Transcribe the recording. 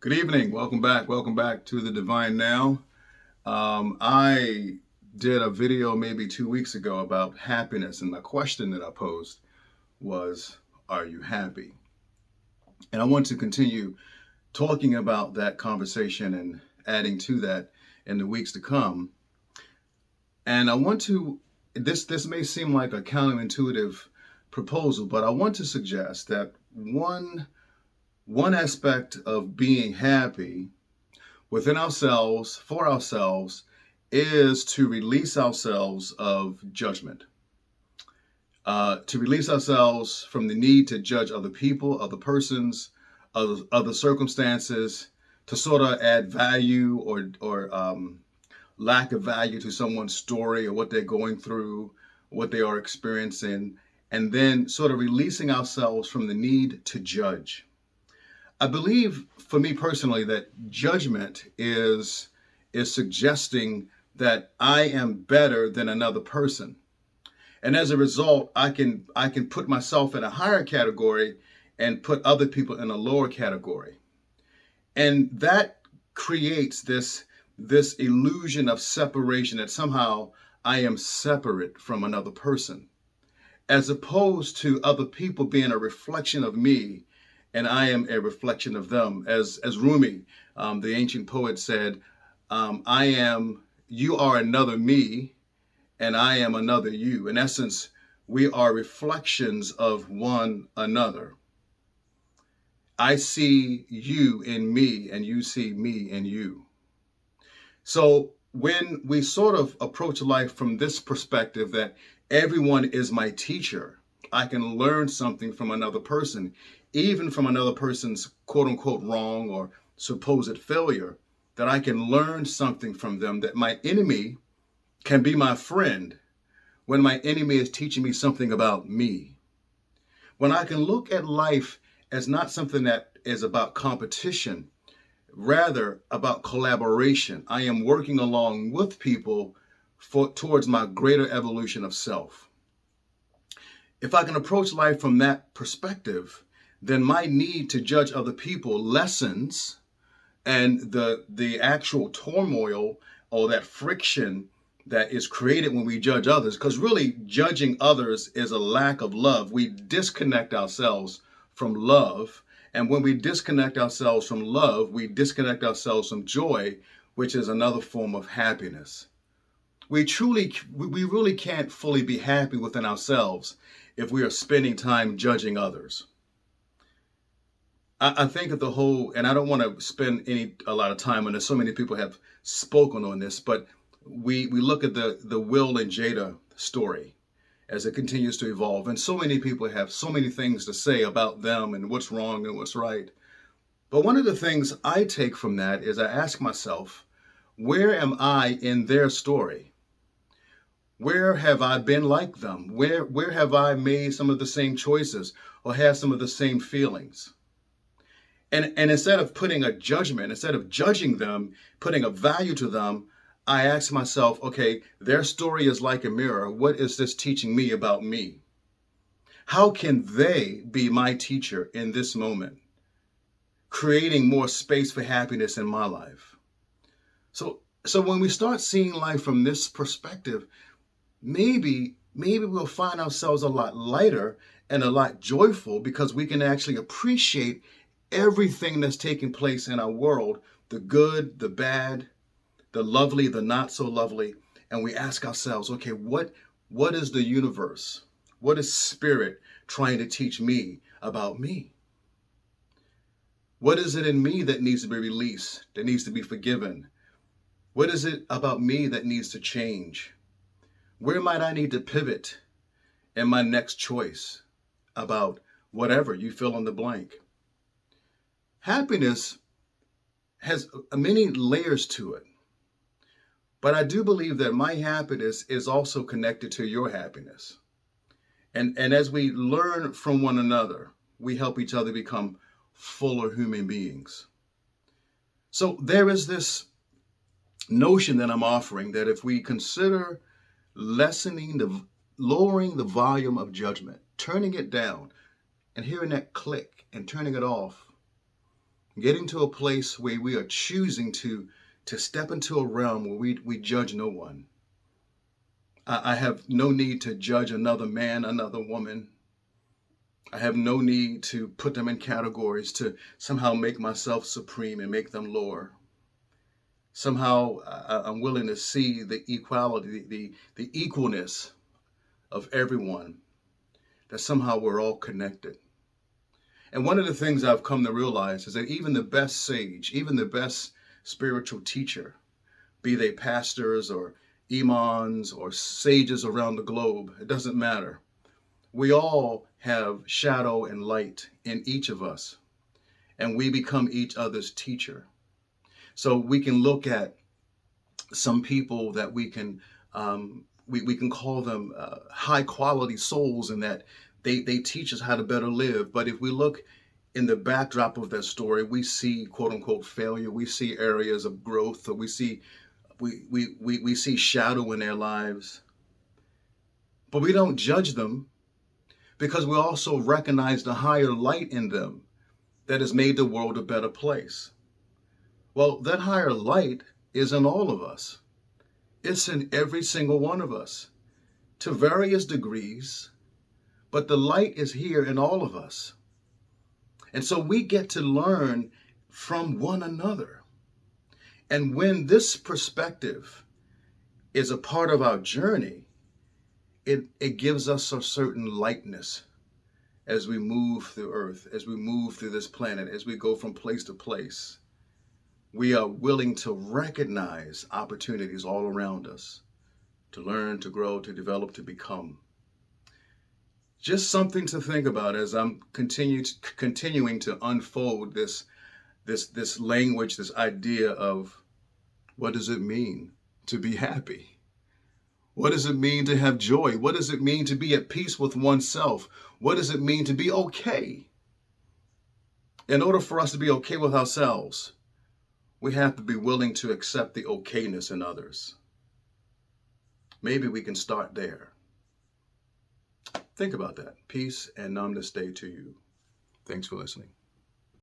Good evening. Welcome back. Welcome back to the Divine Now. I did a video maybe 2 weeks ago about happiness, and the question that I posed was, are you happy? And I want to continue talking about that conversation and adding to that in the weeks to come. And I want to, this may seem like a counterintuitive proposal, but I want to suggest that one aspect of being happy within ourselves, for ourselves, is to release ourselves of judgment, to release ourselves from the need to judge other people, other persons, other circumstances, to sort of add value or lack of value to someone's story or what they're going through, what they are experiencing, and then sort of releasing ourselves from the need to judge. I believe, for me personally, that judgment is suggesting that I am better than another person, and as a result, I can put myself in a higher category and put other people in a lower category, and that creates this illusion of separation that somehow I am separate from another person, as opposed to other people being a reflection of me and I am a reflection of them. As Rumi, the ancient poet, said, "I am. You are another me, and I am another you." In essence, we are reflections of one another. I see you in me, and you see me in you. So when we sort of approach life from this perspective that everyone is my teacher, I can learn something from another person, even from another person's quote unquote wrong or supposed failure, that I can learn something from them, that my enemy can be my friend when my enemy is teaching me something about me. When I can look at life as not something that is about competition, rather about collaboration. I am working along with people towards my greater evolution of self. If I can approach life from that perspective, then my need to judge other people lessens, and the actual turmoil or that friction that is created when we judge others, because really judging others is a lack of love. We disconnect ourselves from love, and when we disconnect ourselves from love, we disconnect ourselves from joy, which is another form of happiness. We really can't fully be happy within ourselves if we are spending time judging others. I think of the whole, and I don't want to spend a lot of time on this. So many people have spoken on this, but we look at the Will and Jada story as it continues to evolve, and so many people have so many things to say about them and what's wrong and what's right. But one of the things I take from that is I ask myself, where am I in their story? Where have I been like them? Where have I made some of the same choices or had some of the same feelings? And instead of putting a judgment, instead of judging them, putting a value to them, I ask myself, okay, their story is like a mirror. What is this teaching me about me? How can they be my teacher in this moment, creating more space for happiness in my life? So when we start seeing life from this perspective, maybe we'll find ourselves a lot lighter and a lot joyful, because we can actually appreciate everything that's taking place in our world, the good, the bad, the lovely, the not so lovely. And we ask ourselves, okay, what is the universe? What is spirit trying to teach me about me? What is it in me that needs to be released, that needs to be forgiven? What is it about me that needs to change? Where might I need to pivot in my next choice about whatever you fill in the blank? Happiness has many layers to it, but I do believe that my happiness is also connected to your happiness. And as we learn from one another, we help each other become fuller human beings. So there is this notion that I'm offering, that if we consider lowering the volume of judgment, turning it down, and hearing that click and turning it off, Getting to a place where we are choosing to step into a realm where we judge no one. I have no need to judge another man, another woman. I have no need to put them in categories to somehow make myself supreme and make them lower. Somehow I'm willing to see the equality, the equalness of everyone, that somehow we're all connected. And one of the things I've come to realize is that even the best sage, even the best spiritual teacher, be they pastors or imams or sages around the globe, it doesn't matter. We all have shadow and light in each of us, and we become each other's teacher. So we can look at some people that we can call them high quality souls, in that they teach us how to better live. But if we look in the backdrop of that story, we see quote unquote failure. We see areas of growth, or we see shadow in their lives. But we don't judge them, because we also recognize the higher light in them that has made the world a better place. Well, that higher light is in all of us. It's in every single one of us to various degrees, but the light is here in all of us. And so we get to learn from one another. And when this perspective is a part of our journey, it gives us a certain lightness as we move through earth, as we move through this planet, as we go from place to place. We are willing to recognize opportunities all around us to learn, to grow, to develop, to become. Just something to think about as I'm continuing to unfold this language, this idea of what does it mean to be happy? What does it mean to have joy? What does it mean to be at peace with oneself? What does it mean to be okay? In order for us to be okay with ourselves, we have to be willing to accept the okayness in others. Maybe we can start there. Think about that. Peace and namaste to you. Thanks for listening.